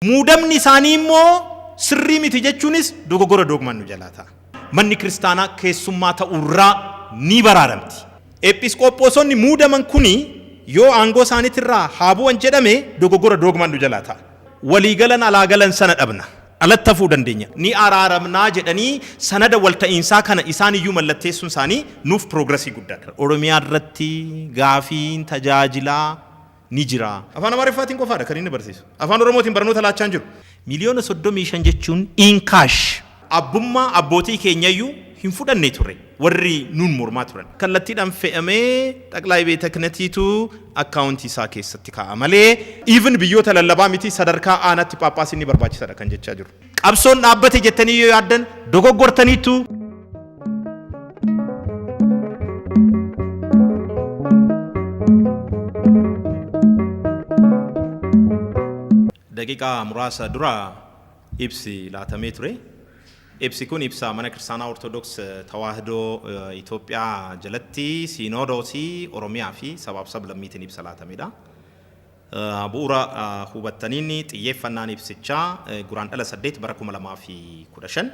muudamni isaanii immoo sirrii miti jechuunis dogoggora doogmannu jalaata. Manni kiristaanaa keessummaa ta'urraa ni baraaramti. Episkooposonni muudaman kuni yoo aangoo isaaniitirraa haa bu'an jedhame dogoggora doogmannu jalaata. Waliigalan alaagalan sana dhabna. Alattafuu dandeenya. Ni araaramnaa jedhanii sanada walta'iinsaa kana isaan iyyuu mallatteessuun isaanii nuuf progresii guddaadha. Oromiyaa irratti gaafiin tajaajilaa ni jira. Afaan Amaariffaatiin qofaadha kan inni barsiisu. Afaan Oromootiin barnoota laachaa hin jiru. Miliyoona 35 jechuun in cash. Abbummaa abbootii keenyayyuu hin fudhannee turre. Warri nuun mormaa turan. Kallattiidhaan fe'amee Xaqilaa Beeta Kinatiitu akkaawuntii isaa keessatti kaa'a malee even biyyoota lallabaa miti sadarkaa aanaatti Phaaphaasiin ni barbaachisaadha kan jechaa jiru. Qabsoon dhaabbate jettanii yoo yaaddan dogoggortaniitu. Daqiiqaa muraasa dura ibsi laatamee ture. Ibsi kun ibsa mana kiristaanaa Ortodoks Tawaahidoo Itoophiyaa jalatti Siinodoosii Oromiyaa fi sabaaf sablammiitiin ibsa laatamedha. Bu'uura hubattaniin xiyyeeffannaan ibsichaa guraandhala 8 bara 2015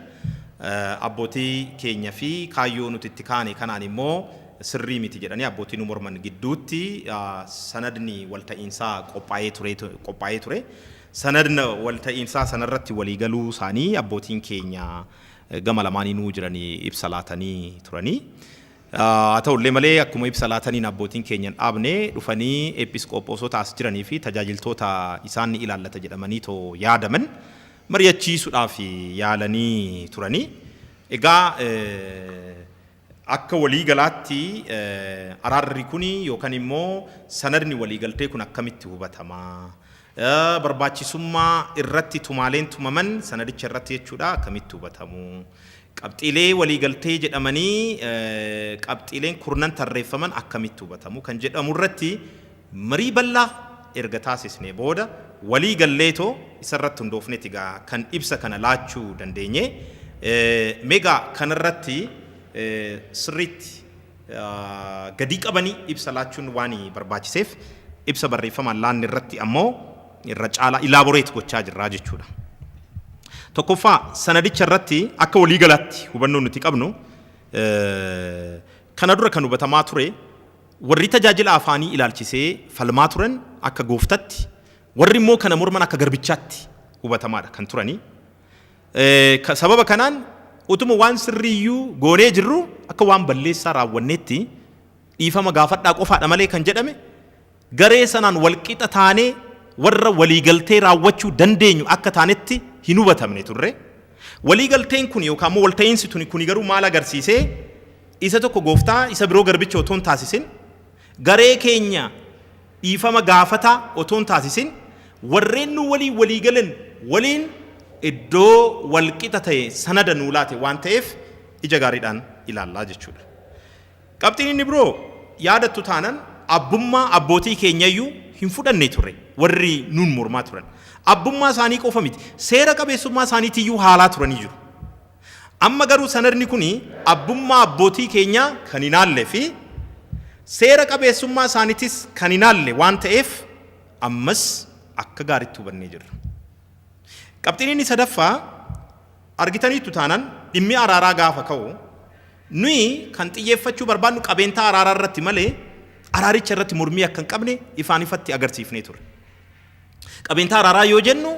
abbootii keenya fi kaayyoo nuti itti kaane kanaan immoo sirrii miti jedhanii abbootii nu morman gidduutti sanadni walta'iinsaa qophaa'ee ture. Sanadna walta'iinsaa sanarratti waliigaluu isaanii abbootiin keenya gama lamaaniinuu jiranii ibsa laatanii turanii. Haa ta'ullee malee akkuma ibsa laataniin abbootiin keenya dhaabne dhufanii episkooposota as jiranii fi tajaajiltoota isaan ni ilaallata jedhamanii too yaadaman mari'achiisuudhaaf yaalanii turanii. Egaa akka waliigalaatti araarri kuni yookaan immoo sanadni waliigaltee kun akkamitti hubatama? Barbaachisummaa irratti tumaaleen tumaman sanadicha irratti jechuudha akkamitti hubatamu? Qabxiilee waliigaltee jedhamanii qabxiileen kurnan tarreeffaman akkamitti hubatamu kan jedhamu irratti marii bal'aa erga taasisnee booda waliigalleetoo isarratti hundoofneeti egaa kan ibsa kana laachuu dandeenye. Meegaa kanarratti sirriitti gadi qabanii ibsa laachuun waan barbaachiseef ibsa barreeffamaan laanne irratti ammoo irra caalaa ilaaboreet gochaa jirraa jechuudha. Tokkoffaa sanadicha irratti akka waliigalaatti hubannoon nuti qabnu kana dura kan hubatamaa ture warri tajaajila afaanii ilaalchisee falmaa turan akka gooftatti warri immoo kana morman akka garbichaatti hubatamaadha kan turanii. Sababa kanaan utuma waan sirriiyyuu goonee jirru akka waan balleessaa raawwanneetti dhiifama gaafadhaa qofaadha malee kan jedhame garee sanaan walqixa taanee warra waliigaltee raawwachuu dandeenyu akka taanetti hin hubatamne turre. Waliigalteen kun yookaan immoo walta'iinsi kun garuu maal agarsiisee isa tokko gooftaa isa biroo garbicha otoo hin taasisin garee keenya dhiifama gaafataa otoo hin taasisin warreen nu waliigalan waliin iddoo walqixa ta'e sanada nuu laate waan ta'eef ija gaariidhaan ilaallaa jechuudha. Qabxiin inni biroo yaadattu taanan abbummaa abbootii keenyayyuu hin fudhannee turre warri nuun mormaa turan. Abbummaa isaanii qofa miti seera qabeessummaa isaaniitiyyuu haalaa turanii jiru. Amma garuu sanadni kuni abbummaa abbootii keenyaa kan hin haalle fi seera qabeessummaa isaaniitis kan hin haalle waan ta'eef ammas akka gaariitti hubannee jirra. Qabxiin inni sadaffaa argitaniittu taanan dhimmi araaraa gaafa ka'u nuyi kan xiyyeeffachuu barbaadnu qabeenyaa araaraa irratti malee araaricha irratti mormii akka hin qabne ifaan ifatti agarsiifnee ture. Qabeenyaa araaraa yoo jennu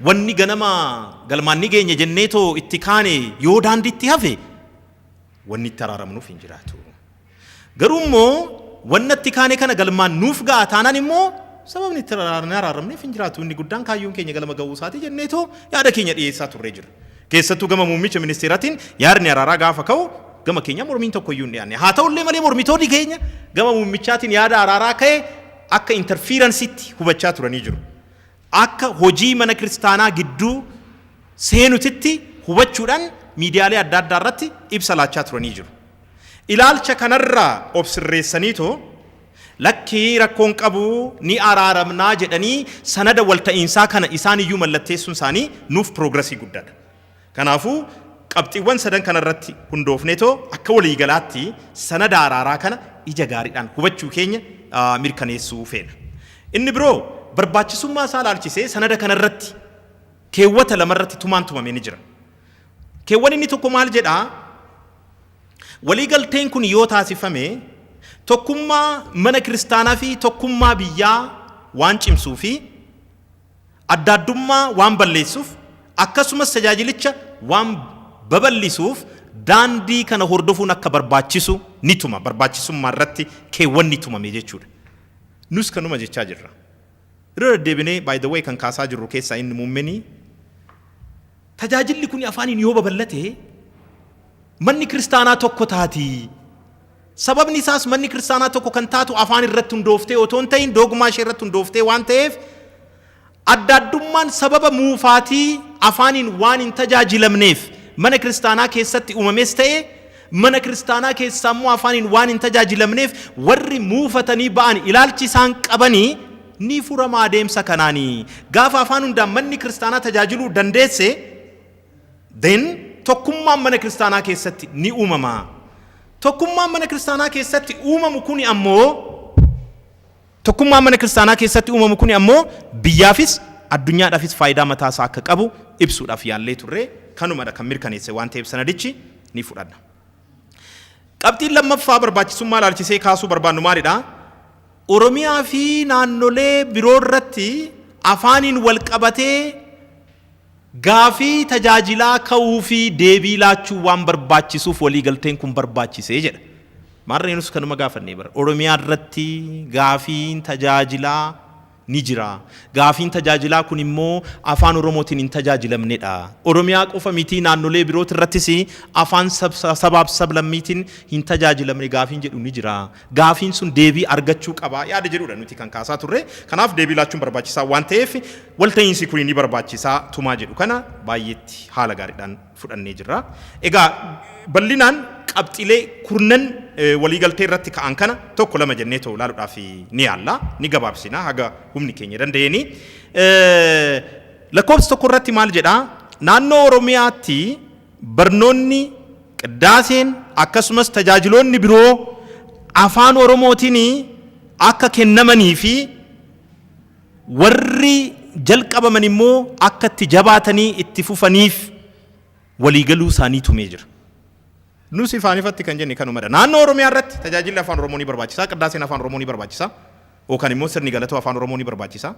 wanni ganama galmaan ni geenya jenneetoo itti kaane yoo daandiitti hafe wanni itti araaramnuuf hin jiraatu. Garuu immoo wanna itti kaane kana galmaan nuuf ga'a taanaan immoo sababni itti araaramneef hin jiraatu. Inni guddaan kaayyoon keenya galma ga'uu isaati jenneetoo yaada keenya dhiyeessaa turree jira. Keessattuu gama muummicha ministeeraatiin yaadni araaraa gaafa ka'u gama keenya mormiin tokko iyyuu hin dhiyaanne. Haa ta'ullee malee mormitoonni keenya gama muummichaatiin yaada araaraa ka'e akka interferensiitti hubachaa turanii jiru. Akka hojii mana kiristaanaa gidduu seenutitti hubachuudhaan miidiyaalee adda addaa irratti ibsa laachaa turanii jiru. Ilaalcha kanarraa of sirreessaniitoo lakkii rakkoon qabu ni araaramnaa jedhanii sanada walta'iinsaa kana isaan iyyuu mallatteessuun isaanii nuuf progresii guddaadha. Kanaafuu qabxiiwwan sadan kanarratti hundoofneetoo akka waliigalaatti sanada araaraa kana ija gaariidhaan hubachuu keenya mirkaneessuu feena. Inni biroo barbaachisummaa isaa ilaalchisee sanada kanarratti keewwata lamarratti tumaan tumamee ni jira. Keewwan inni tokko maal jedhaa? Waliigalteen kun yoo taasifame tokkummaa mana kiristaanaa fi tokkummaa biyyaa waan cimsuu fi adda addummaa waan balleessuuf akkasumas tajaajilicha waan babal'isuuf daandii kana hordofuun akka barbaachisu ni tuma. Barbaachisummaa irratti keewwan ni tumame jechuudha. Nus kanuma jechaa jirra. Irra deebinee by the way kan kaasaa jirru keessaa inni muummeni tajaajilli kun afaaniin yoo babal'ate manni kiristaanaa tokko taati. Sababni isaas manni kiristaanaa tokko kan taatu afaan irratti hundooftee otoo hin ta'in dogmaa ishee irratti hundooftee waan ta'eef adda addummaan sababa muufaatii afaaniin waan hin tajaajilamneef mana kiristaanaa keessatti uumames ta'e mana kiristaanaa keessaa immoo afaaniin waan hin tajaajilamneef warri muufatanii ba'an ilaalchi isaan qabanii ni furamaa adeemsa kanaanii. Gaafa afaan hundaan manni kiristaanaa tajaajiluu dandeesse then tokkummaan mana kiristaanaa keessatti ni uumama. Tokkummaan mana kiristaanaa keessatti uumamu kuni ammoo biyyaafis addunyaadhaafis faayidaa mataa isaa akka qabu ibsuudhaaf yaallee turre kanumadha kan mirkaneesse waan ta'eef sanadichi ni fudhanna. Qabxiin lammaffaa barbaachisummaa ilaalchisee kaasuu barbaannu maalidha? Oromiyaa fi naannolee biroo irratti afaaniin wal qabatee gaafii tajaajilaa ka'uu fi deebii laachuu waan barbaachisuuf waliigalteen kun barbaachisee jedha. Maarreenus kanuma gaafannee bara. Oromiyaa irratti gaafiin tajaajilaa ni jira. Gaafiin tajaajilaa kun immoo afaan Oromootiin hin tajaajilamnedha. Oromiyaa qofa miti naannolee birooti irrattis afaan sabaaf sablammiitiin hin tajaajilamne gaafiin jedhu ni jira. Gaafiin sun deebii argachuu qaba yaada jedhudha nuti kan kaasaa turre. Kanaaf deebii laachuun barbaachisaa waan ta'eef walta'iinsi kun ni barbaachisaa tumaa jedhu kana baay'eetti haala gaariidhaan fudhannee jirra. Egaa bal'inaan qabxiilee kurnan waliigaltee irratti ka'an kana tokko lama jennee ta'u ilaaluudhaaf ni yaalla ni gabaabsina haga humni keenya danda'eeni. Lakkoofsa tokko irratti maal jedhaa? Naannoo Oromiyaatti barnoonni qiddaaseen akkasumas tajaajiloonni biroo afaan Oromootiin akka kennamanii fi warri jalqabaman immoo akka itti jabaatanii itti fufaniif waliigaluu isaanii tumee jira. Nusi ifaanifatti kan jenne kanumadha. Naannoo Oromiyaa irratti tajaajilli afaan Oromoo ni barbaachisaa, qiddaaseen afaan Oromoo ni barbaachisaa, yookaan immoo sirni galatoo afaan Oromoo ni barbaachisaa.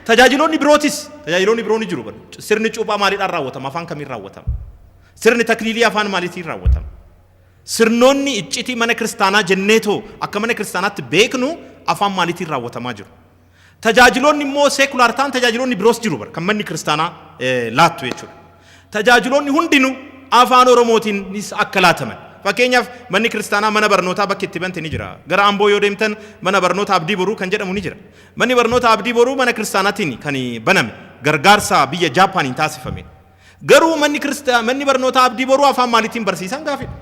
Tajaajiloonni biroo ni jiru. Sirni cuuphaa maaliidhaan raawwatama? Afaan kamiin raawwatama? Sirni takliilii afaan maaliitiin raawwatama? Sirnoonni iccitii mana kiristaanaa jenneetoo akka mana kiristaanaatti beeknu afaan maaliitiin raawwatamaa jiru? Tajaajiloonni immoo seekulaar ta'an tajaajiloonni biroos jiru kan manni kiristaanaa laattu jechuudha. Tajaajiloonni hundinuu afaan Oromootiin akka laataman. Fakkeenyaaf manni kiristaanaa mana barnootaa bakki itti bante ni jira. Gara Amboo yoo deemtan mana barnoota Abdii Boruu kan jedhamu ni jira. Manni barnoota Abdii Boruu mana kiristaanaatiin kan baname gargaarsa biyya Jaapaaniin taasifame. Garuu manni barnoota Abdii Boruu afaan maaliitiin barsiisan gaafidha.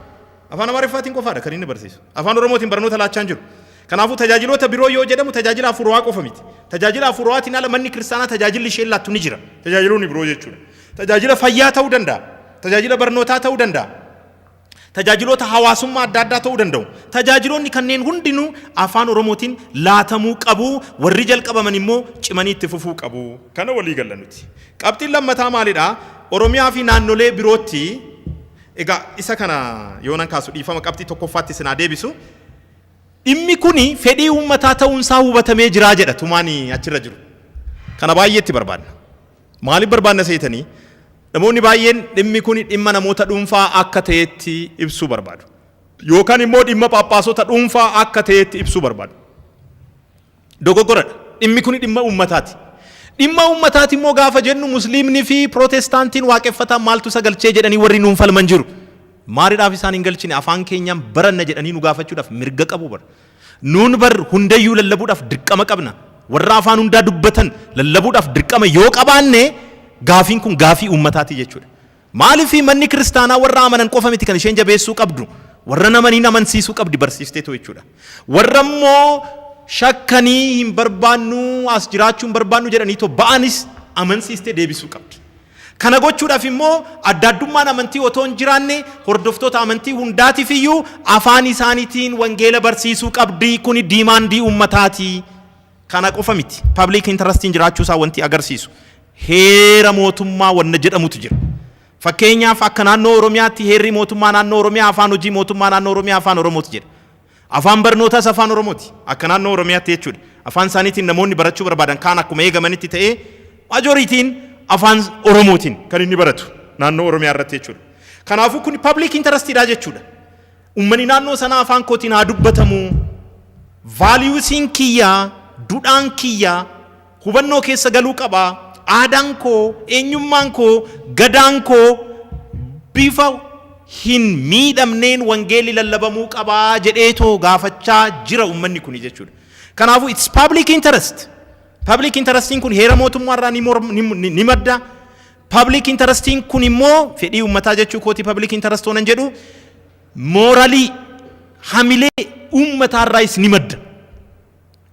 Afaan Amaariffaatiin qofaadha kan inni barsiisu. Afaan Oromootiin barnoota laachaa jiru. Kanaafuu tajaajiloota biroo yoo jedhamu tajaajila afuurawaa qofa miti. Tajaajila afuurawaatiin ala manni kiristaanaa tajaajilli isheen laattu ni jira. Tajaajiloonni biroo jechuudha. Tajaajila fayyaa ta'uu danda'a. Tajaajila barnootaa ta'uu danda'a. Tajaajiloota hawaasummaa adda addaa ta'uu danda'u. Tajaajiloonni kanneen hundinuu afaan Oromootiin laatamuu qabu. Warri jalqabaman immoo cimanii itti fufuu qabu. Kana walii galla nuti. Qabxiin lammataa maalidha? Oromiyaa fi naannolee birootti egaa isa kana yoonan kaasu dhiifama qabxii tokkoffaatti sinaa deebisu. Dhimmi kuni fedhii uummataa ta'uunsaa hubatamee jiraa jedha tumaani achirra jiru. Kana baay'eetti barbaadna. Maaliif barbaadna seetanii? Namoonni baay'een dhimmi kun dhimma namoota dhuunfaa akka ta'etti ibsuu barbaadu. Yookaan immoo dhimma paappaasota dhuunfaa akka ta'etti ibsuu barbaadu. Dogoggoradha. Dhimmi kun dhimma uummataati. Dhimma uummataati immoo gaafa jennu musliimni fi pirootestaantiin waaqeffatan maaltu sagalchee jedhanii warri nuun falman jiru. Maaliidhaaf isaan hin galchine afaan keenyaan baranna jedhanii nu gaafachuudhaaf mirga qabu bara. Nuun bar hundayyuu lallabuudhaaf dirqama qabna. Warra afaan hundaa dubbatan lallabuudhaaf dirqama yoo qabaanne gaafiin kun gaafii uummataati jechuudha. Maaliif manni kiristaanaa warra amanan qofa miti kan isheen jabeessuu qabdu? Warra namanii amansiisuu qabdi barsiisteetu jechuudha. Warra immoo shakkanii hin barbaannu as jiraachuu hin barbaannu jedhanii to ba'anis amansiistee deebisuu qabdi. Kana gochuudhaaf immoo adda addummaan amantii otoo hin jiraanne hordoftoota amantii hundaatiif iyyuu afaan isaaniitiin wangeela barsiisuu qabdi. Kuni diimaandii uummataati. Kana qofa miti. Public interestiin jiraachuu isaa wanti agarsiisu. heera mootummaa wanna jedhamutu jira. Fakkeenyaaf akka naannoo Oromiyaatti heerri mootummaa naannoo Oromiyaa afaan hojii mootummaa naannoo Oromiyaa afaan Oromooti jedha. Afaan barnootaas afaan Oromooti akka naannoo Oromiyaatti jechuudha. Afaan isaaniitiin namoonni barachuu barbaadan kaan akkuma eegamanitti ta'ee majooritiin afaan Oromootiin kan inni baratu naannoo Oromiyaa irratti jechuudha. Kanaafuu kun public interestidha jechuudha. Uummanni naannoo sanaa afaan kootiin haa dubbatamu. Valuesiin kiyyaa, duudhaan kiyyaa hubannoo keessa galuu qaba. Aadaan koo, eenyummaan koo, gadaan koo bifa hin miidhamneen wangeelli lallabamuu qabaa jedheetoo gaafachaa jira uummanni kun jechuudha. Kanaafuu it's public interest. Public interestiin kun heera mootummaarraa ni madda. Public interestiin kun immoo fedhii uummataa jechuu kooti public interest oonan jedhu moralii hamilee uummataarraas ni madda.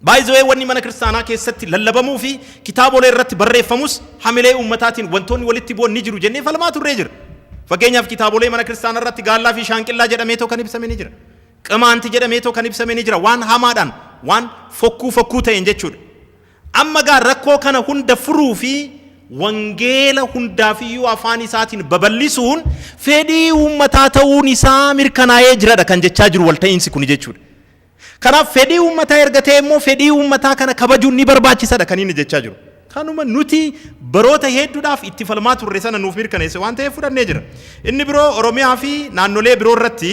By the way, wanni mana kiristaanaa keessatti lallabamuu fi kitaabolee irratti barreeffamus hamilee uummataatiin wantoonni walitti bu'an ni jiru jennee falmaa turree jira. Fakkeenyaaf kitaabolee mana kiristaanaa irratti gaallaa fi shaanqillaa jedhameetoo kan ibsame ni jira. Qamaanti jedhameetoo kan ibsame ni jira. Waan hamaadhaan waan fokkuu ta'een jechuudha. Amma gaa rakkoo kana hunda furuu fi wangeela hundaafiyyuu afaan isaatiin babal'isuun fedhii uummataa ta'uun isaa mirkanaa'ee jiradha kan jechaa jiru walta'iinsi kun jechuudha. Kanaaf fedhii uummataa ergatee immoo fedhii uummataa kana kabajuun ni barbaachisaadha kan inni jechaa jiru. Kanuma nuti baroota hedduudhaaf itti falmaa turre sana nuuf mirkaneesse waan ta'eef fudhannee jira. Inni biroo Oromiyaa fi naannolee biroo irratti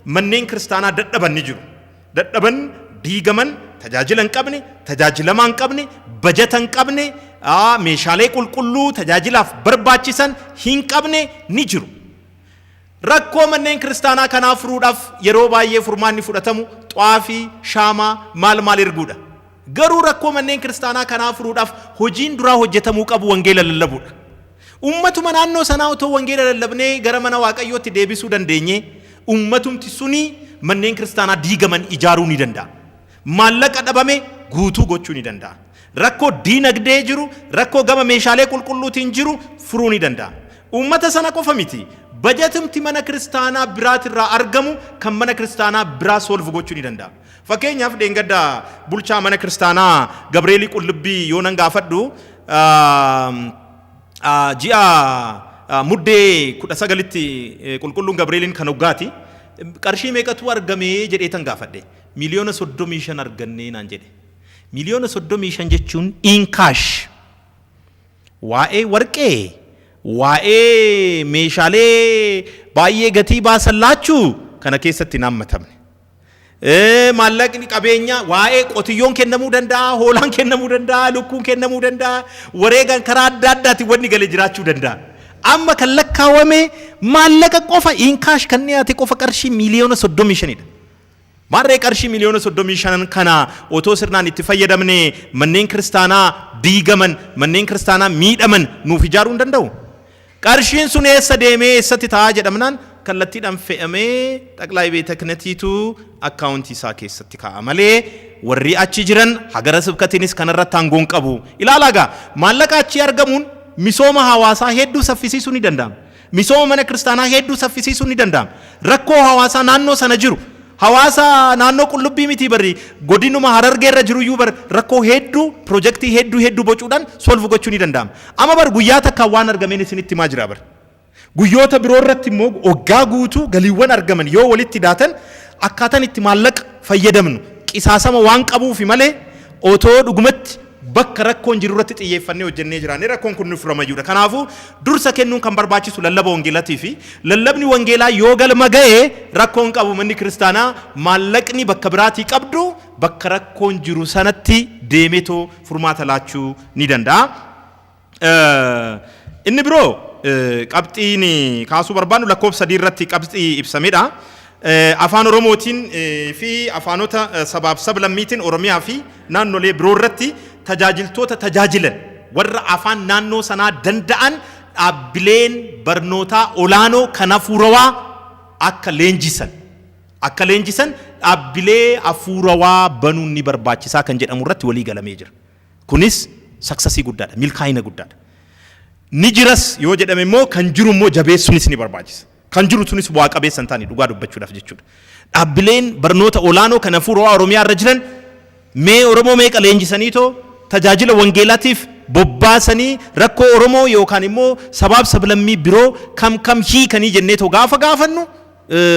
manneen kiristaanaa dadhaban ni jiru. Dadhaban diigaman tajaajila hin qabne, tajaajilamaa hin qabne, bajata hin qabne, meeshaalee qulqulluu tajaajilaaf barbaachisan hin qabne ni jiru. Rakkoo manneen kiristaanaa kanaa furuudhaaf yeroo baay'ee furmaanni fudhatamu xaafii, shaamaa, maal erguudha. Garuu rakkoo manneen kiristaanaa kanaa furuudhaaf hojiin duraa hojjetamuu qabu wangeela lallabuudha. Uummatuma naannoo sanaa otoo wangeela lallabnee gara mana Waaqayyootti deebisuu dandeenye uummatumti suni manneen kiristaanaa diigaman ijaaruu ni danda'a. Maallaqa dhabame guutuu gochuu ni danda'a. Rakkoo diinagdee jiru, rakkoo gama meeshaalee qulqulluutiin jiru furuu ni danda'a. Uummata sana qofa miti. Bajatumti mana kiristaanaa biraatirraa argamu kan mana kiristaanaa biraa solve gochuu ni danda'a. Fakkeenyaaf dheengadda bulchaa mana kiristaanaa Gabreelii Qullubbii yoo nan gaafadhu ji'a muddee 19tti qulqulluun Gabreeliin kan hoggaati qarshii meeqatu argamee jedhee tan gaafadhe miliyoona 35 argannee naan jedhe. Miliyoona 35 jechuun in cash waa'ee warqee waa'ee meeshaalee baay'ee gatii baasan laachuu kana keessatti naammatamne. Maallaqni qabeenya waa'ee qotiyyoon kennamuu danda'a, hoolaan kennamuu danda'a, lukkuun kennamuu danda'a, wareegan karaa adda addaati wanni galee jiraachuu danda'a. Amma kan lakkaawame maallaqa qofa in cash kan dhiyaate qofa qarshii miliyoona 35dha. Maarree qarshii miliyoona 35 kana otoo sirnaan itti fayyadamne manneen kiristaanaa diigaman, manneen kiristaanaa miidhaman nuuf ijaaruu hin danda'u. Qarshiin sun eessa deemee eessatti taa'aa jedhamnaan kallattiidhaan fe'amee xaqlaay beeta kinatiitu akkaawuntii isaa keessatti kaa'a malee warri achi jiran hagara sibkatiinis kanarratti aangoon qabu. Ilaalaa gaa maallaqa achi argamuun misooma hawaasaa hedduu saffisiisuu ni danda'ama. Misooma mana kiristaanaa hedduu saffisiisuu ni danda'ama. Rakkoo hawaasaa naannoo sana jiru. Hawaasa naannoo Qullubbii miti barri godinuma Harargeerra jiruyyuu bar rakkoo hedduu piroojeektii hedduu bocuudhaan solve gochuu ni danda'ama. Amma bar guyyaa takka waan argameen isinitti himaa jira bar. Guyyoota biroo irratti immoo waggaa guutuu galiiwwan argaman yoo walitti daatan akkaataan itti maallaqa fayyadamnu qisaasama waan qabuufi malee otoo dhugumatti bakka rakkoon jiru irratti xiyyeeffannee hojjennee jiraanne rakkoon kun nuuf ramayyuudha. Kanaafuu dursa kennuun kan barbaachisu lallaba wangeelaatii fi lallabni wangeelaa yoo galma ga'ee rakkoon qabu manni kiristaanaa maallaqni bakka biraatii qabdu bakka rakkoon jiru sanatti deemetoo furmaata laachuu ni danda'a. Inni biroo qabxiin kaasuu barbaannu lakkoofsa 3 irratti qabxii ibsamedha. Afaan Oromootiin fi afaanota sabaaf sablammiitiin Oromiyaa fi naannolee biroo irratti tajaajiltoota tajaajilan warra afaan naannoo sanaa danda'an dhaabbileen barnootaa olaanoo kan hafuurawaa akka leenjisan dhaabbilee hafuurawaa banuun ni barbaachisaa kan jedhamu irratti walii galamee jira. Kunis saksasii guddaadha, milkaa'ina guddaadha. Ni jiras yoo jedhame immoo kan jiru immoo jabeessuunis ni barbaachisa. Kan jiru tunis bu'aa qabeessa hin taane dhugaa dubbachuudhaaf jechuudha. Dhaabbileen barnoota olaanoo kan hafuurawaa Oromiyaa irra jiran mee Oromoo meeqa leenjisaniitoo tajaajila wangeelaatiif bobbaasanii rakkoo Oromoo yookaan immoo sabaaf sablammii biroo kam hiikanii jennee too gaafa gaafannu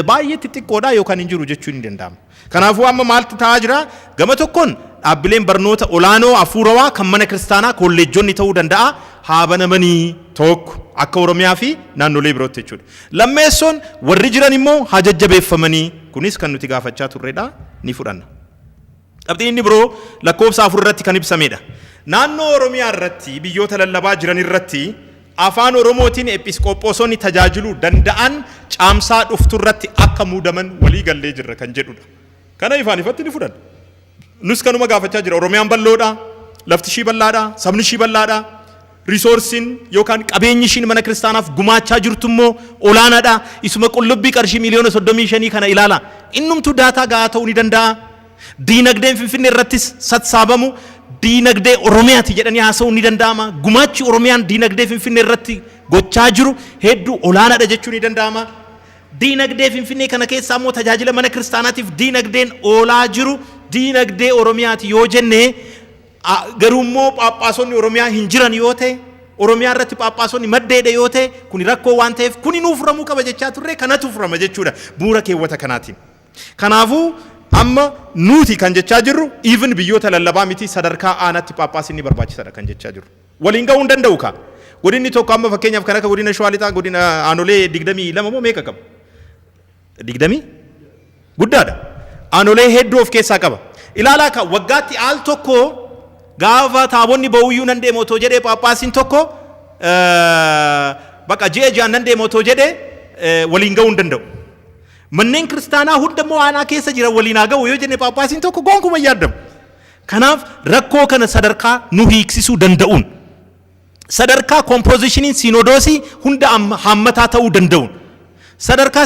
baay'ee xixiqqoodha yookaan hin jiru jechuun ni danda'ama. Kanaafuu amma maaltu ta'aa jira? Gama tokkoon dhaabbileen barnoota olaanoo hafuurawaa kan mana kiristaanaa kolleejjonni ta'uu danda'a haa banamanii tokko akka Oromiyaa fi naannolee birootti jechuudha. Lammeessoon warri jiran immoo haa jajjabeeffamanii kunis kan nuti gaafachaa turredha ni fudhanna. Qabxiin inni biroo lakkoofsa 4 irratti kan ibsamedha. Naannoo Oromiyaa irratti biyyoota lallabaa jiran irratti afaan Oromootiin episkooposonni tajaajiluu danda'an caamsaa dhuftu irratti akka muudaman walii gallee jirra kan jedhudha. Kana ifaan ifatti ni fudhanna. Nus kanuma gaafachaa jira. Oromiyaan bal'oodha, lafti ishii bal'aadha, sabni ishii bal'aadha. Risoorsiin yookaan qabeenyi ishiin mana kiristaanaaf gumaachaa jirtu immoo olaanaadha. Isuma qullubbii qarshii miliyoona 35 kana ilaala. Innumtuu daataa gahaa ta'uu ni danda'a. Diinagdeen Finfinnee irrattis sassaabamu diinagdee Oromiyaati jedhanii haasa'uu ni danda'ama. Gumaachi Oromiyaan diinagdee Finfinnee irratti gochaa jiru hedduu olaanaadha jechuu ni danda'ama. Diinagdee Finfinnee kana keessaa immoo tajaajila mana kiristaanaatiif diinagdeen oolaa jiru diinagdee Oromiyaati yoo jenne garuu immoo Phaaphaasonni Oromiyaa hin jiran yoo ta'e Oromiyaa irratti Phaaphaasonni maddeedha yoo ta'e kuni rakkoo waan ta'eef kuni nuuf furamuu qaba jechaa turre kanatu furama jechuudha bu'uura keewwata kanaatiin. Kanaafuu amma nuti kan jechaa jirru even biyyoota lallabaa miti sadarkaa aanaatti Phaaphaasni barbaachisaadha kan jechaa jirru. Waliin ga'uu hin danda'u ka. Godinni tokko amma fakkeenyaaf kan akka godina Shawaa Lixaa godina aanolee 22 moo meeqa qaba? 20 guddaadha. Aanolee hedduu of keessaa qaba. Ilaalaa ka waggaatti al tokko gaafa taabonni ba'uyyuu nan deemu otoo jedhee Phaaphaasiin tokko bakka ji'a nan deemu otoo jedhee waliin ga'uu hin danda'u. Manneen kiristaanaa hundammoo aanaa keessa jiran waliin haa ga'u yoo jenne Phaaphaasiin tokko gonkumaa yaadamu. Kanaaf rakkoo kana sadarkaa nu hiiksisuu danda'uun sadarkaa kompoozishiniin siinodoosii hunda hammataa ta'uu danda'uun sadarkaa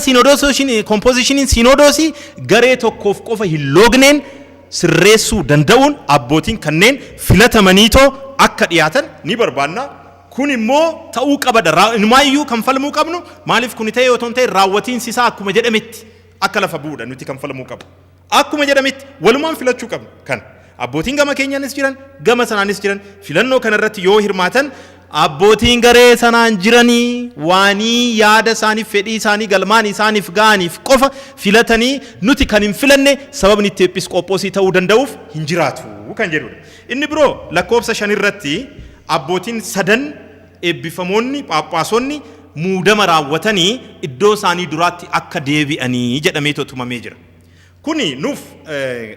kompoozishiniin siinodoosii garee tokkoof qofa hin loogneen sirreessuu danda'uun abbootiin kanneen filatamaniitoo akka dhiyaatan ni barbaanna. Kun immoo ta'uu qabadha. Inumaayyuu kan falmuu qabnu maaliif kun ta'e yoo ta'e raawwatiinsi isaa akkuma jedhametti akka lafa bu'uudha nuti kan falmuu qabnu. Akkuma jedhametti walumaan filachuu qabnu kan abbootiin gama keenyaanis jiran gama sanaanis jiran filannoo kanarratti yoo hirmaatan abbootiin garee sanaan jiranii waanii yaada isaaniif fedhii isaanii galmaan isaaniif ga'aniif qofa filatanii nuti kan hin filanne sababni itti episkooposii ta'uu danda'uuf hin jiraatu kan jedhudha. Inni biroo lakkoofsa 5 irratti abbootiin sadan eebbifamoonni Phaaphaasonni muudama raawwatanii iddoo isaanii duraatti akka deebi'anii jedhamee tumamee jira. Kuni nuuf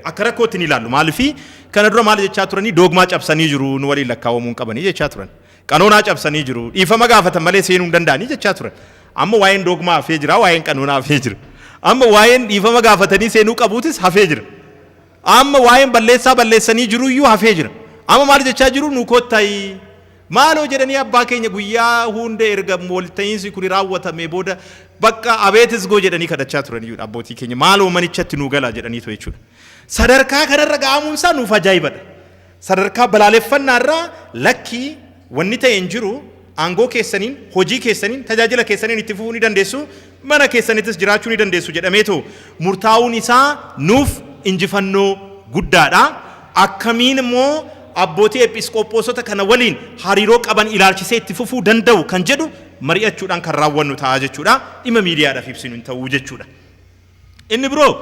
akka rakkootti ni ilaallu. Maaliifii kana dura maal jechaa turanii doogmaa cabsanii jiru nu waliin lakkaawwamuu qabanii jechaa turan. Qanoonaa cabsanii jiru. Dhiifama gaafatan malee seenuu hin danda'anii jechaa turan. Amma waa'een doogmaa hafee jira, waa'een qanoonaa hafee jira. Amma waa'een dhiifama gaafatanii seenuu qabuutis hafee jira. Amma waa'een balleessanii jiru iyyuu hafee jira. Amma maal jechaa jiru nu kottayi. Maaloo jedhanii abbaa keenya guyyaa hunda erga walta'iinsi kun raawwatame booda bakka abeetis goo jedhanii kadhachaa turaniyyudha abbootii keenya maaloo manichatti nu gala jedhaniitu jechuudha. Sadarkaa kanarra ga'amuun isaa nuuf ajaa'ibadha. Sadarkaa balaaleffannaarraa lakkii wanni ta'e hin jiru aangoo keessaniin hojii keessaniin tajaajila keessaniin itti fufuu ni dandeessu mana keessanittis jiraachuu ni dandeessu jedhameetu murtaa'uun isaa nuuf injifannoo guddaadha. Akkamiin immoo abbootii episkooposota kana waliin hariiroo qaban ilaalchisee itti fufuu danda'u kan jedhu mari'achuudhaan kan raawwannu ta'a jechuudha. Dhimma miidiyaadhaaf ibsinu hin ta'uu jechuudha. Inni biroo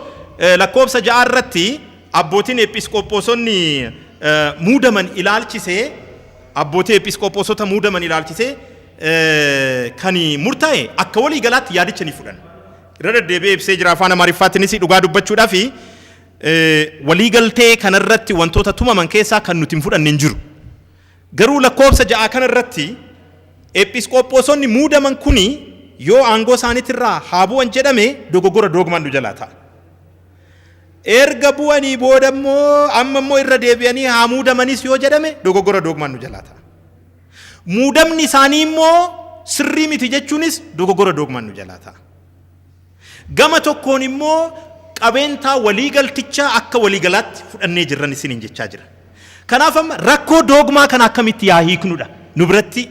lakkoofsa 6 irratti abbootiin episkooposonni muudaman ilaalchisee abbootii episkooposota muudaman ilaalchisee kan murtaa'e akka walii galaatti yaadicha ni fudhan. Irra deddeebi'ee ibsee jira afaan Amaariffaatiinis dhugaa dubbachuudhaa fi waliigaltee kanarratti wantoota tumaman keessaa kan nuti hin fudhanne hin jiru. Garuu lakkoofsa 6 kanarratti episkooposonni muudaman kuni yoo aangoo isaaniitirraa haa bu'an jedhame dogoggora doogmaan nu jalaa ta'a. Erga bu'anii booda immoo amma immoo irra deebi'anii haa muudamanis yoo jedhame dogoggora doogmaan nu jalaa ta'a. Muudamni isaanii immoo sirrii miti jechuunis dogoggora doogmaan nu jalaa ta'a. Gama tokkoon immoo qabeentaa waliigaltichaa akka waliigalaatti fudhannee jirran isiniin jechaa jira. Kanaaf amma rakkoo doogmaa kana akkamitti yaa hiiknudha nu biratti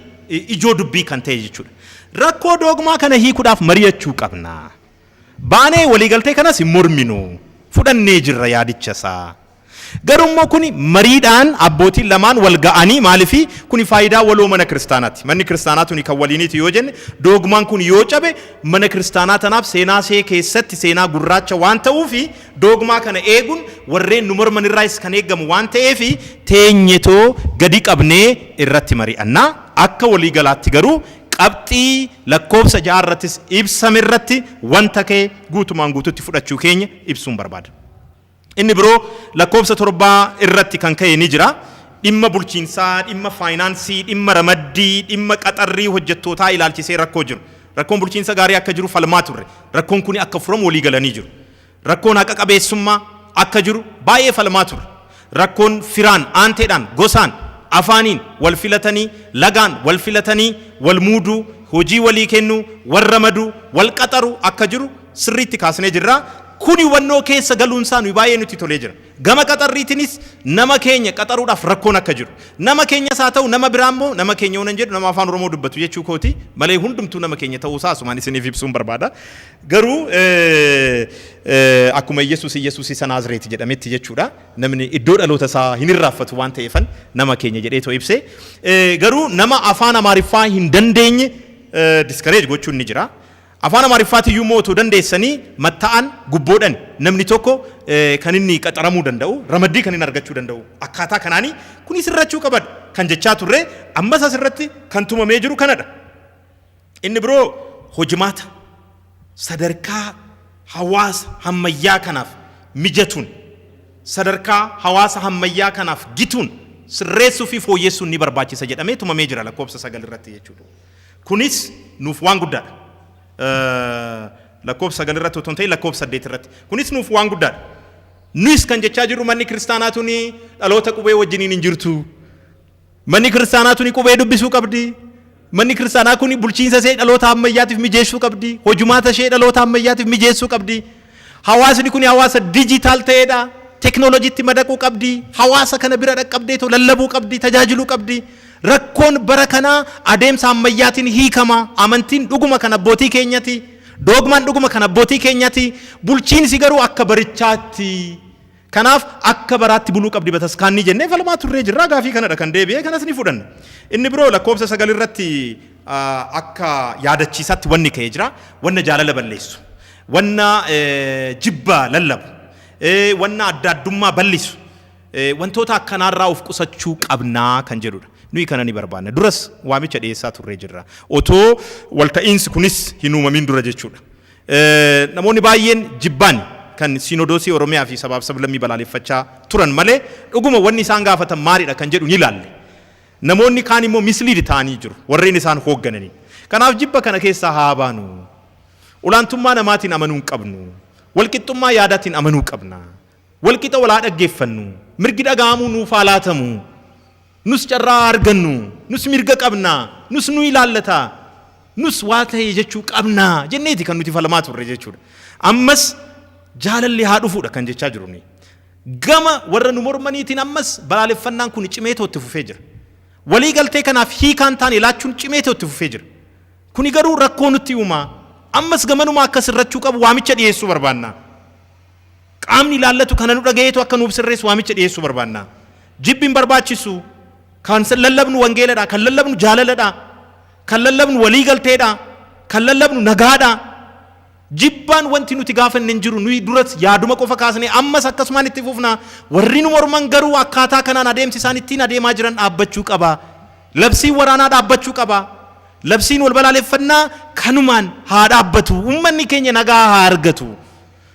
ijoo dubbii kan ta'e jechuudha. Rakkoo doogmaa kana hiikuudhaaf mari'achuu qabna. Baanee waliigaltee kanas hin morminu fudhannee jirra yaadicha isaa. Garummaa kuni mariidhaan abbootiin lamaan wal ga'anii maalifi kuni faayidaa waloo mana kiristaanaati. Manni kiristaanaa tuni kan waliiniiti yoo jenne doogmaan kun yoo cabe mana kiristaanaa tanaaf seenaa see keessatti seenaa gurraacha waan ta'uufi doogmaa kana eeguun warreen nu morman irraas kan eegamu waan ta'eefi teenyetoo gadi qabnee irratti mari'annaa akka walii galaatti garuu qabxii lakkoofsa 6 irrattis ibsame irratti wanta kee guutumaan guututti fudhachuu keenya ibsuun barbaada. Inni biroo lakkoofsa 7 irratti kan ka'e ni jira. Dhimma bulchiinsaa, dhimma faayinaansii, dhimma ramaddii, dhimma qaxarrii hojjettootaa ilaalchisee rakkoo jiru. Rakkoon bulchiinsa gaarii akka jiru falmaa turre. Rakkoon kuni akka furamu walii galanii jiru. Rakkoon haqa qabeessummaa akka jiru baay'ee falmaa turre. Rakkoon firaan, aanteedhaan, gosaan, afaaniin wal filatanii, lagaan wal filatanii, wal muuduu, hojii walii kennuu, wal ramaduu, wal qaxaruu akka jiru sirriitti kaasnee jirra. Kuni wannoo keessa galuunsaa nuyi baay'ee nutti tolee jira. Gama qaxarriitinis nama keenya qaxaruudhaaf rakkoon akka jiru. Nama keenyas haa ta'u nama biraa immoo nama keenya waan jedhu nama afaan Oromoo dubbatu jechuu kooti malee hundumtuu nama keenya ta'uu isaa asumaan isiniif ibsuun barbaada. Garuu akkuma Yesuus isa Naazreeti jedhametti jechuudha. Namni iddoo dhaloota isaa hin irraanfatu waan ta'eefan nama keenya jedheetoo ibsee. Garuu nama afaan Amaariffaa hin dandeenye diskareej gochuun ni jira. Afaan Amaariffaatti iyyuu mootuu dandeessanii matta'an gubboodhaan namni tokko kan inni qaxaramuu danda'u ramaddii kan inni argachuu danda'u akkaataa kanaanii kun sirrachuu qabadha kan jechaa turre ammas asirratti kan tumamee jiru kanadha. Inni biroo hojimaata sadarkaa hawaasa hammayyaa kanaaf mijatuun sadarkaa hawaasa hammayyaa kanaaf gituun sirreessuu fi fooyyessuun ni barbaachisa jedhamee tumamee jira lakkoofsa 9 irratti jechuudha. Kunis nuuf waan guddaadha. Lakkoofsa 9 irratti otoo hin ta'in lakkoofsa 8 irratti. Kunis nuuf waan guddaadha. Nus kan jechaa jirru manni kiristaanaa tuni dhaloota qubee wajjiniin hin jirtu. Manni kiristaanaa tuni qubee dubbisuu qabdi. Manni kiristaanaa kuni bulchiinsa ishee dhaloota ammayyaatiif mijeessuu qabdi. Hojumaata ishee dhaloota ammayyaatiif mijeessuu qabdi. Hawaasni kuni hawaasa dijitaal ta'eedha. Teknooloojiitti madaquu qabdi. Hawaasa kana bira dhaqqabdee too lallabuu qabdi. Tajaajiluu qabdi. Rakkoon bara kanaa adeemsa ammayyaatiin hiikama. Amantiin dhuguma kan abbootii keenyati. Doogmaan dhuguma kan abbootii keenyati. Bulchiinsi garuu akka barichaatti. Kanaaf akka baraatti buluu qabdi bataskaanni jennee falmaa turree jirra. Gaafii kanadha kan deebi'ee kanas ni fudhanna. Inni biroo lakkoofsa 9 irratti akka yaadachiisaatti wanni ka'ee jira. Wanna jaalala balleessu. Wanna jibba lallabu. Wanna adda addummaa bal'isu. Wantoota akkanaarraa of qusachuu qabnaa kan jedhudha. Nuyi kana ni barbaanna. Duras waamicha dhiyeessaa turree jirra. Otoo walta'iinsi kunis hin uumamin dura jechuudha. Namoonni baay'een jibbaan kan Sinodoosii Oromiyaa fi sabaaf sablammii balaaleffachaa turan malee dhuguma wanni isaan gaafatan maalidha kan jedhu ni ilaalle. Namoonni kaan immoo misliid ta'anii jiru warreen isaan hooggananii. Kanaaf jibba kana keessaa haa baanu. Olaantummaa namaatiin amanuu hin qabnu. Walqixxummaa yaadaatiin amanuu qabna. Walqixa walaa dhaggeeffannu. Mirgi dhaga'amuu nuuf haa laatamu. Nus carraa argannu. Nus mirga qabna. Nus nu ilaallata. Nus waa ta'e jechuu qabna jenneeti kan nuti falmaa turre jechuudha. Ammas jaalalli haa dhufuudha kan jechaa jiru ni. Gama warra nu mormaniitiin ammas balaaleffannaan kun cimeetootti fufee jira. Walii galtee kanaaf hiikaan taane ilaachuun cimeetootti fufee jira. Kuni garuu rakkoo nutti uumaa. Ammas gamanuma akka sirrachuu qabu waamicha dhiyeessuu barbaanna. Qaamni ilaallatu kana nu dhagayeetu akka nuuf sirreessu waamicha dhiyeessuu barbaanna. Jibbiin barbaachisu kan lallabnu wangeeladha, kan lallabnu jaalaladha, kan lallabnu walii galteedha, kan lallabnu nagaadha. Jibbaan wanti nuti gaafanne hin jiru nuyi duras yaaduma qofa kaasnee ammas akkasumaan itti fufna. Warri nu morman garuu akkaataa kanaan adeemsi isaan ittiin adeemaa jiran dhaabbachuu qaba. Labsiin waraanaa dhaabbachuu qaba. Labsiin wal balaaleffannaa kanumaan haa dhaabbatu. Uummanni keenya nagaa haa argatu.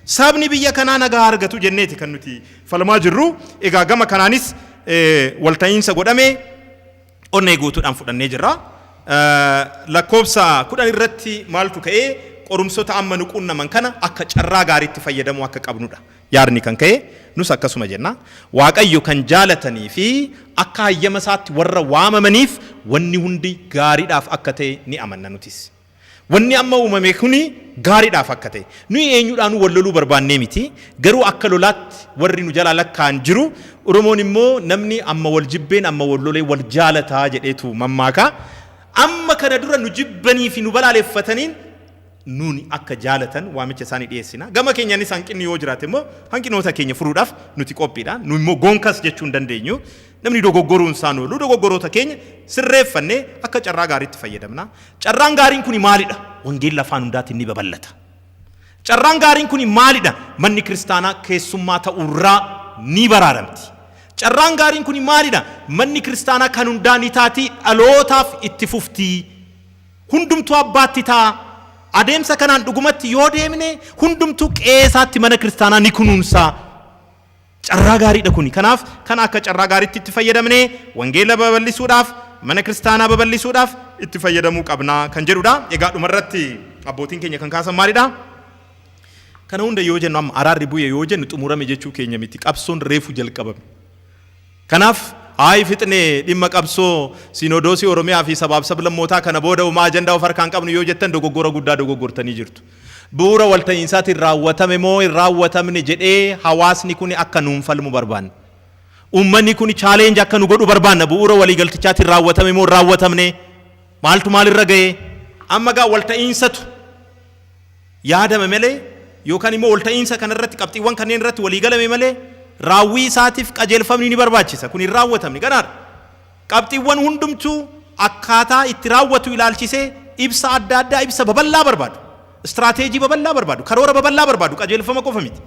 Sabni biyya kanaa nagaa haa argatu jenneeti kan nuti falmaa jirru. Egaa gama kanaanis walta'iinsa godhamee onnee guutuudhaan fudhannee jirra. Lakkoofsa 10 irratti maaltu ka'ee qorumsoota amma nu qunnaman kana akka carraa gaariitti fayyadamuu akka qabnudha. Yaadni kan ka'e nus akkasuma jenna. Waaqayyo kan jaalatanii fi akka hayyama isaatti warra waamamaniif wanni hundi gaariidhaaf akka ta'e ni amanna nutis. Wanni amma uumame kuni gaariidhaaf akka ta'e. Nuyi eenyuudhaan wal loluu barbaannee miti. Garuu akka lolaatti warri nu jalaa lakkaan jiru. Oromoon immoo namni amma wal jibbeen amma wal lolee wal jaalataa jedheetu mammaaka. Amma kana dura nu jibbanii fi nu balaaleffataniin nuuni akka jaalatan waamicha isaanii dhiyeessina. Gama keenyaanis hanqinni yoo jiraate immoo hanqinoota keenya furuudhaaf nuti qophiidha. Nu immoo gonkas jechuu hin dandeenyu. Namni dogoggoruun isaan oolu dogoggoroota keenya sirreeffannee akka carraa gaariitti fayyadamna. Carraan gaariin kun maalidha? Wangeelli afaan hundaatiin ni babal'ata. Carraan gaariin kun maalidha? Manni kiristaanaa keessummaa ta'urraa ni baraaramti. Carraan gaariin kun maalidha? Manni kiristaanaa kan hundaa ni taati dhalootaaf itti fufti. Hundumtuu abbaatti ta'a. Adeemsa kanaan dhugumatti yoo deemne hundumtuu qeesaatti mana kiristaanaa ni kunuunsa. Carraa gaariidha kuni. Kanaaf kan akka carraa gaariitti itti fayyadamne wangeela babal'isuudhaaf mana kiristaanaa babal'isuudhaaf itti fayyadamuu qabna kan jedhudha. Egaa dhumarratti abbootiin keenya kan kaasan maalidha? Kana hunda yoo jennu amma araarri bu'e yoo jennu xumurame jechuu keenya miti. Qabsoon reefu jalqabame. Kanaaf fixne dhimma qabsoo Sinodoosii Oromiyaa fi sabaaf sablammootaa kana booda uumaa ajandaa of harkaan qabnu yoo jettan dogoggora guddaa dogoggortanii jirtu. Bu'uura walta'iinsaatiin raawwatame moo hin raawwatamne jedhee hawaasni kun akka nuun falmu barbaanna. Uummanni kun chaalenji akka nu godhu barbaanna. Bu'uura waliigaltichaatiin raawwatame moo hin raawwatamne maaltu maalirra ga'e amma gaa walta'iinsatu yaadame malee yookaan immoo walta'iinsa kanarratti qabxiiwwan kanneen irratti waliigalame malee raawwii isaatiif qajeelfamni ni barbaachisa. Kun hin raawwatamne ganaadha. Qabxiiwwan hundumtuu akkaataa itti raawwatu ilaalchisee ibsa adda addaa ibsa babal'aa barbaadu. Istirateejii babal'aa barbaadu. Karoora babal'aa barbaadu. Qajeelfama qofa miti.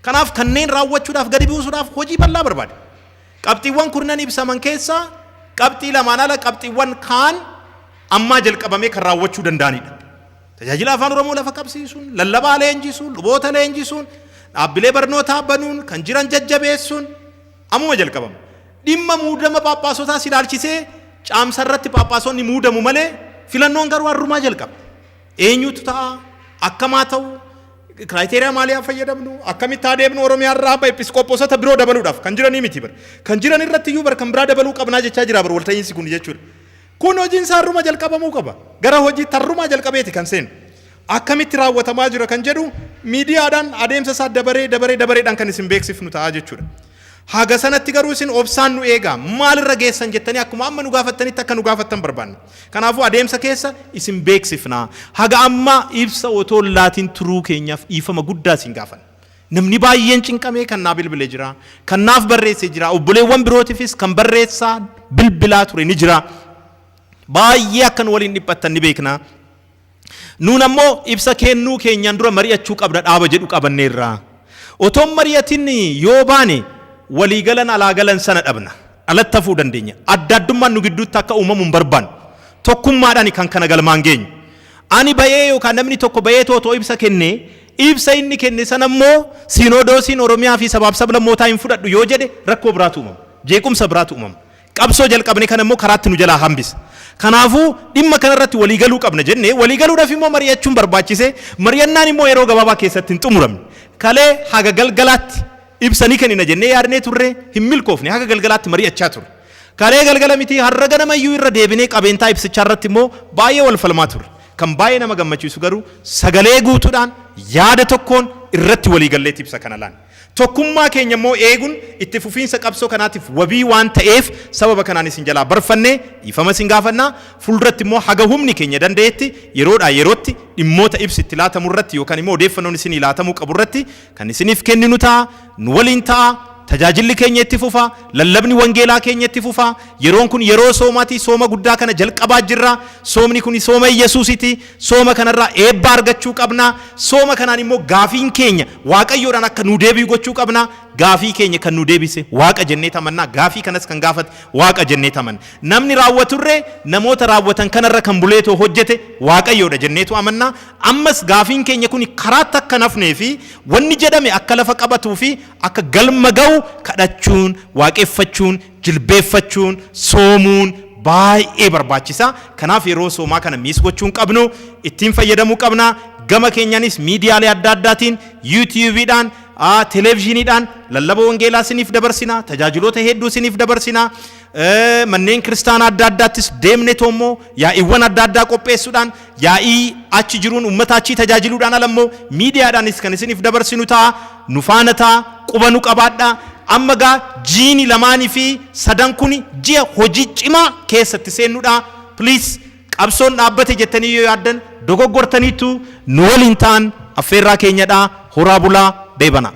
Kanaaf kanneen raawwachuudhaaf gadi buusuudhaaf hojii bal'aa barbaadu. Qabxiiwwan kurnan ibsaman keessaa qabxii lamaan ala qabxiiwwan kaan ammaa jalqabamee kan raawwachuu danda'anidha. Tajaajila afaan Oromoo lafa qabsiisuun, lallabaa leenjisuun, luboota leenjisuun, dhaabbilee barnootaa banuun, kan jiran jajjabeessuun ammuma jalqabama. Dhimma muudama phaaphaasootaas ilaalchisee caamsa irratti phaaphaasonni muudamu malee filannoon garuu har'umaa jalqaba. Eenyutu ta'a? Akkamaa ta'u? Kiraayiteriyaa maalii fayyadamnu? Akkamitti adeemnu Oromiyaa irraa episkooposota biroo dabaluudhaaf kan jiranii miti bar. Kan jiran irratti iyyuu bar kan biraa dabaluu qabnaa jechaa jira bar walta'iinsi kun jechuudha. Kun hojiin isaa har'uma jalqabamuu qaba. Gara hojii tarrumaa jalqabeeti kan seenu. Akkamitti raawwatamaa jira kan jedhu miidiyaadhaan adeemsa isaa dabareedhaan kan isin beeksifnu ta'a jechuudha. Haga sanatti garuu isin obsaan nu eegaa maalirra geessan jettanii akkuma amma nu gaafattanitti akka nu gaafattan barbaanna. Kanaafuu adeemsa keessa isin beeksifna. Haga amma ibsa otoo laatiin turuu keenyaaf dhiifama guddaa isin gaafanna. Namni baay'een cinqamee kan naa bilbilee jira. Kan naaf barreessee jira. Obboleewwan birootiifis kan barreessaa bilbilaa ture ni jira. Baay'ee akkan waliin dhiphattan ni beekna. Nuun ammoo ibsa kennuu keenyaan dura mari'achuu qabna dhaaba jedhu qabanneerra. Otoon mari'atin yoo baane waliigalan alaagalan sana dhabna. Alatti hafuu dandeenya. Adda addummaan nu gidduutti akka uumamu hin barbaannu. Tokkummaadhaan kan kana galmaan geenyu. Ani bayee yookaan namni tokko bayee tootoo ibsa kennee ibsa inni kenne sana immoo Sinodoosiin Oromiyaa fi sabaaf sablammootaa hin fudhadhu yoo jedhe rakkoo biraatu uumama. Jeequmsa biraatu uumama. Qabsoo jalqabne kana immoo karaatti nu jalaa hambisa. Kanaafuu dhimma kanarratti waliigaluu qabna jennee waliigaluudhaaf immoo mari'achuun barbaachise. Mari'annaan immoo yeroo gabaabaa keessatti hin xumuramne. Kalee haga galgalaatti ibsanii kennina jennee yaadnee turre hin milkoofne haga galgalaatti mari'achaa turre. Kalee galgala miti har'a ganamayyuu irra deebinee qabeentaa ibsichaa irratti immoo baay'ee wal falmaa turre. Kan baay'ee nama gammachiisu garuu sagalee guutuudhaan yaada tokkoon irratti waliigalleetti ibsa kana laan. Tokkummaa keenya immoo eeguun itti fufiinsa qabsoo kanaatiif wabii waan ta'eef sababa kanaan isin jalaa barfannee dhiifama isin gaafannaa fuulduratti immoo haga humni keenya danda'etti yeroodhaa yerootti dhimmoota ibsitti laatamu irratti yookaan immoo odeeffannoon isinii laatamuu qabu irratti kan isiniif kenninu ta'a nu waliin ta'a. Tajaajilli keenya itti fufa, lallabni wangeelaa keenya itti fufa. Yeroon kun yeroo soomaati, sooma guddaa kana jalqabaa jirra. Soomni kun sooma Yesuusiti. Sooma kanarraa eebba argachuu qabna. Sooma kanaan immoo gaafiin keenya Waaqayyoodhaan akka nu deebi'u gochuu qabna. Gaafii keenya kan nu deebise Waaqa jennee tamanna. Gaafii kanas kan gaafate Waaqa jennee tamanna. Namni raawwaturree namoota raawwatan kanarra kan buleetoo hojjete Waaqayyoodha jenneetu amanna. Ammas gaafiin keenya kun karaatti akka nafnee fi wanni jedhame akka lafa qabatuu fi akka galma ga'u kadhachuun, waaqeffachuun, jilbeeffachuun, soomuun baay'ee barbaachisa. Kanaaf yeroo soomaa kana miis gochuun qabnu ittiin fayyadamuu qabna. Gama keenyaanis miidiyaalee adda addaatiin YouTube'dhaan, televezyiiniidhaan lallaba wangeelaa isiniif dabarsina, tajaajiloota hedduu isiniif dabarsina. Manneen kiristaanaa adda addaattis deemne toommoo yaa'iiwwan adda addaa qopheessuudhaan yaa'ii achi jiruun uummata achii tajaajiluudhaan alammoo miidiyaadhaanis kan isiniif dabarsinu ta'a. Nu faana ta'a, quba nu qabaadha. Amma gaa jiini lamaanii fi sadan kun ji'a hojii cimaa keessatti seennuudha. Please qabsoon dhaabbate jettanii yoo yaaddan dogoggortaniitu nu waliin ta'an affeerraa keenyadhaa horaa bulaa deebana.